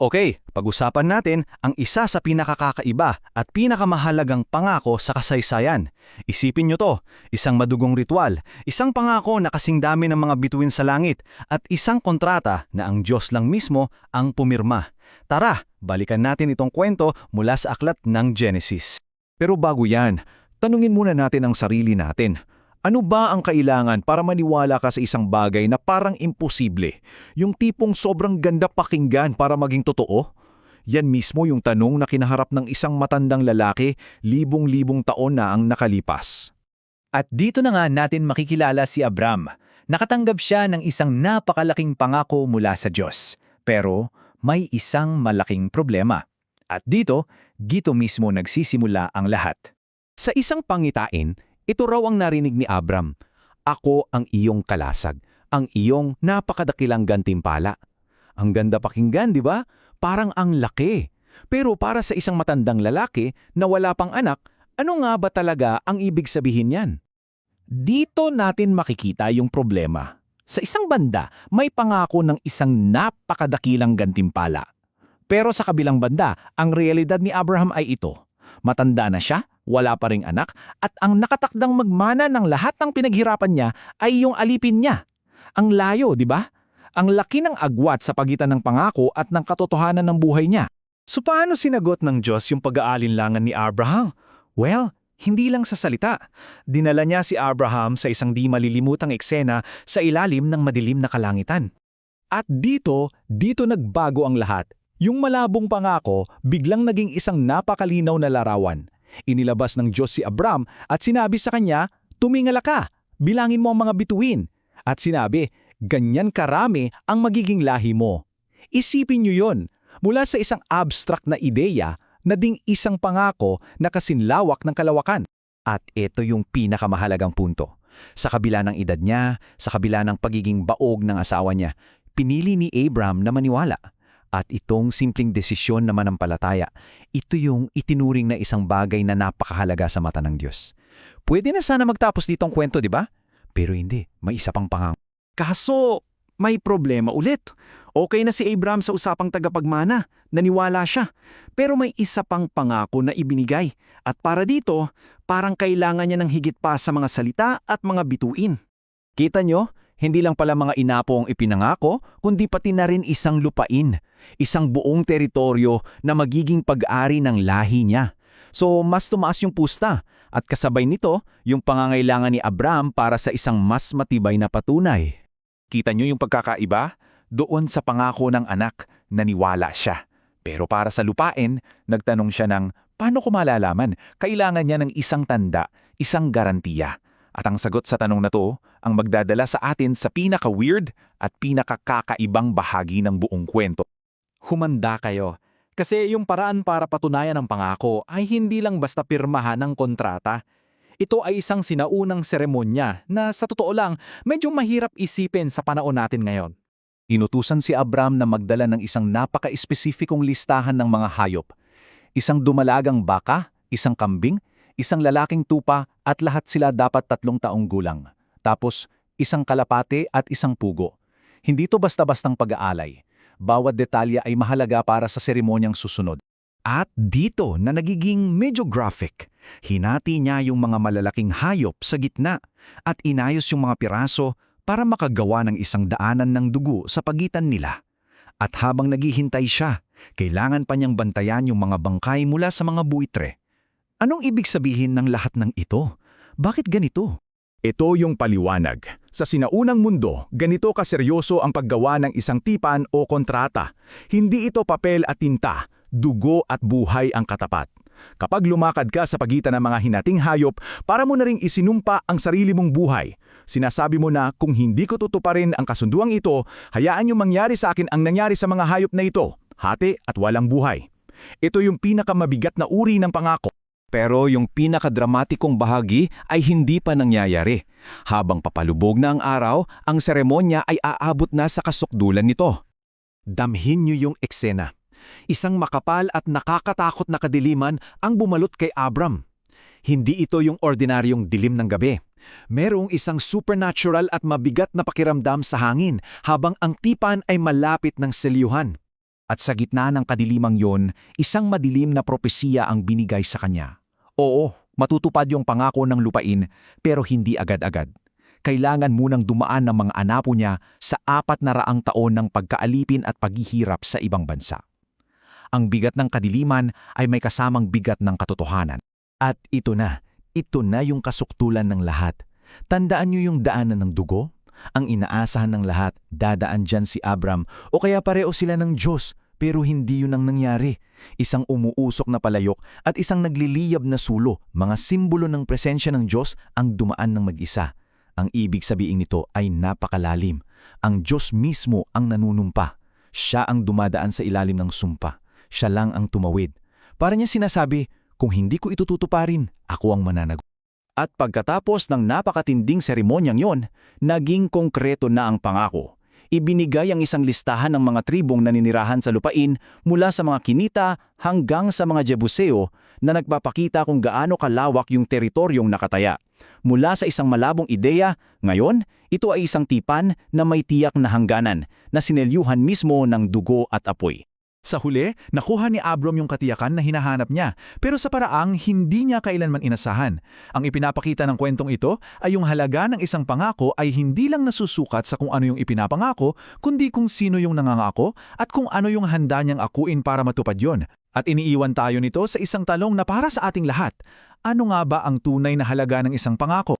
Okay, pag-usapan natin ang isa sa pinakakakaiba at pinakamahalagang pangako sa kasaysayan. Isipin nyo to, isang madugong ritual, isang pangako na kasing dami ng mga bituin sa langit, at isang kontrata na ang Diyos lang mismo ang pumirma. Tara, balikan natin itong kwento mula sa aklat ng Genesis. Pero bago yan, tanungin muna natin ang sarili natin. Ano ba ang kailangan para maniwala ka sa isang bagay na parang imposible? Yung tipong sobrang ganda pakinggan para maging totoo? Yan mismo yung tanong na kinaharap ng isang matandang lalaki libong-libong taon na ang nakalipas. At dito na nga natin makikilala si Abram. Nakatanggap siya ng isang napakalaking pangako mula sa Diyos. Pero may isang malaking problema. At dito mismo nagsisimula ang lahat. Sa isang pangitain, ito raw ang narinig ni Abram. Ako ang iyong kalasag, ang iyong napakadakilang gantimpala. Ang ganda pakinggan, di ba? Parang ang laki. Pero para sa isang matandang lalaki na wala pang anak, ano nga ba talaga ang ibig sabihin yan? Dito natin makikita yung problema. Sa isang banda, may pangako ng isang napakadakilang gantimpala. Pero sa kabilang banda, ang realidad ni Abraham ay ito. Matanda na siya, wala pa ring anak, at ang nakatakdang magmana ng lahat ng pinaghirapan niya ay yung alipin niya. Ang layo, di ba? Ang laki ng agwat sa pagitan ng pangako at ng katotohanan ng buhay niya. So paano sinagot ng Diyos yung pag-aalinlangan ni Abraham? Well, hindi lang sa salita. Dinala niya si Abraham sa isang di malilimutang eksena sa ilalim ng madilim na kalangitan. At dito nagbago ang lahat. Yung malabong pangako biglang naging isang napakalinaw na larawan. Inilabas ng Diyos si Abram at sinabi sa kanya, "Tumingala ka, bilangin mo ang mga bituin." At sinabi, "Ganyan karami ang magiging lahi mo." Isipin niyo yon, mula sa isang abstract na ideya na ding isang pangako na kasinlawak ng kalawakan. At ito yung pinakamahalagang punto. Sa kabila ng edad niya, sa kabila ng pagiging baog ng asawa niya, pinili ni Abram na maniwala. At itong simpleng desisyon na manampalataya, ito yung itinuring na isang bagay na napakahalaga sa mata ng Diyos. Pwede na sana magtapos ditong kwento, di ba? Pero hindi, may isa pang pangako. Kaso, may problema ulit. Okay na si Abraham sa usapang tagapagmana, naniwala siya. Pero may isa pang pangako na ibinigay. At para dito, parang kailangan niya ng higit pa sa mga salita at mga bituin. Kita nyo? Hindi lang pala mga inapo ang ipinangako, kundi pati na rin isang lupain, isang buong teritoryo na magiging pag-ari ng lahi niya. So mas tumaas yung pusta, at kasabay nito yung pangangailangan ni Abram para sa isang mas matibay na patunay. Kita nyo yung pagkakaiba? Doon sa pangako ng anak, naniwala siya. Pero para sa lupain, nagtanong siya ng, paano ko malalaman? Kailangan niya ng isang tanda, isang garantiya. At ang sagot sa tanong na to ang magdadala sa atin sa pinaka-weird at pinakakakaibang bahagi ng buong kwento. Humanda kayo. Kasi yung paraan para patunayan ang pangako ay hindi lang basta pirmahan ng kontrata. Ito ay isang sinaunang seremonya na sa totoo lang medyo mahirap isipin sa panahon natin ngayon. Inutusan si Abram na magdala ng isang napaka-espesifikong listahan ng mga hayop. Isang dumalagang baka, isang kambing, isang lalaking tupa at lahat sila dapat 3 taong gulang. Tapos, isang kalapate at isang pugo. Hindi to basta-bastang pag-aalay. Bawat detalye ay mahalaga para sa seremonyang susunod. At dito na nagiging medyo graphic. Hinati niya yung mga malalaking hayop sa gitna at inayos yung mga piraso para makagawa ng isang daanan ng dugo sa pagitan nila. At habang naghihintay siya, kailangan pa niyang bantayan yung mga bangkay mula sa mga buitre. Anong ibig sabihin ng lahat ng ito? Bakit ganito? Ito yung paliwanag. Sa sinaunang mundo, ganito kaseryoso ang paggawa ng isang tipan o kontrata. Hindi ito papel at tinta, dugo at buhay ang katapat. Kapag lumakad ka sa pagitan ng mga hinating hayop, para mo na ring isinumpa ang sarili mong buhay. Sinasabi mo na kung hindi ko tutuparin ang kasunduang ito, hayaan yung mangyari sa akin ang nangyari sa mga hayop na ito, hati at walang buhay. Ito yung pinakamabigat na uri ng pangako. Pero yung pinakadramatikong bahagi ay hindi pa nangyayari. Habang papalubog na ang araw, ang seremonya ay aabot na sa kasukdulan nito. Damhin niyo yung eksena. Isang makapal at nakakatakot na kadiliman ang bumalot kay Abram. Hindi ito yung ordinaryong dilim ng gabi. Merong isang supernatural at mabigat na pakiramdam sa hangin habang ang tipan ay malapit ng selyuhan. At sa gitna ng kadilimang yon, isang madilim na propesiya ang binigay sa kanya. Oo, matutupad yung pangako ng lupain, pero hindi agad-agad. Kailangan munang dumaan ng mga anapo niya sa 400 taon ng pagkaalipin at paghihirap sa ibang bansa. Ang bigat ng kadiliman ay may kasamang bigat ng katotohanan. At ito na yung kasuktulan ng lahat. Tandaan niyo yung daanan ng dugo? Ang inaasahan ng lahat, dadaan dyan si Abram o kaya pareho sila ng Diyos. Pero hindi yun ang nangyari. Isang umuusok na palayok at isang nagliliyab na sulo, mga simbolo ng presensya ng Diyos ang dumaan ng mag-isa. Ang ibig sabihin nito ay napakalalim. Ang Diyos mismo ang nanunumpa. Siya ang dumadaan sa ilalim ng sumpa. Siya lang ang tumawid. Para niya sinasabi, kung hindi ko itututuparin, ako ang mananagot. At pagkatapos ng napakatinding seremonyang yon, naging konkreto na ang pangako. Ibinigay ang isang listahan ng mga tribong naninirahan sa lupain mula sa mga Kinita hanggang sa mga Jebuseo na nagpapakita kung gaano kalawak yung teritoryong nakataya. Mula sa isang malabong ideya, ngayon, ito ay isang tipan na may tiyak na hangganan na sinelyuhan mismo ng dugo at apoy. Sa huli, nakuha ni Abram yung katiyakan na hinahanap niya, pero sa paraang hindi niya kailanman inasahan. Ang ipinapakita ng kwentong ito ay yung halaga ng isang pangako ay hindi lang nasusukat sa kung ano yung ipinapangako, kundi kung sino yung nangangako at kung ano yung handa niyang akuin para matupad yon. At iniiwan tayo nito sa isang talong na para sa ating lahat. Ano nga ba ang tunay na halaga ng isang pangako?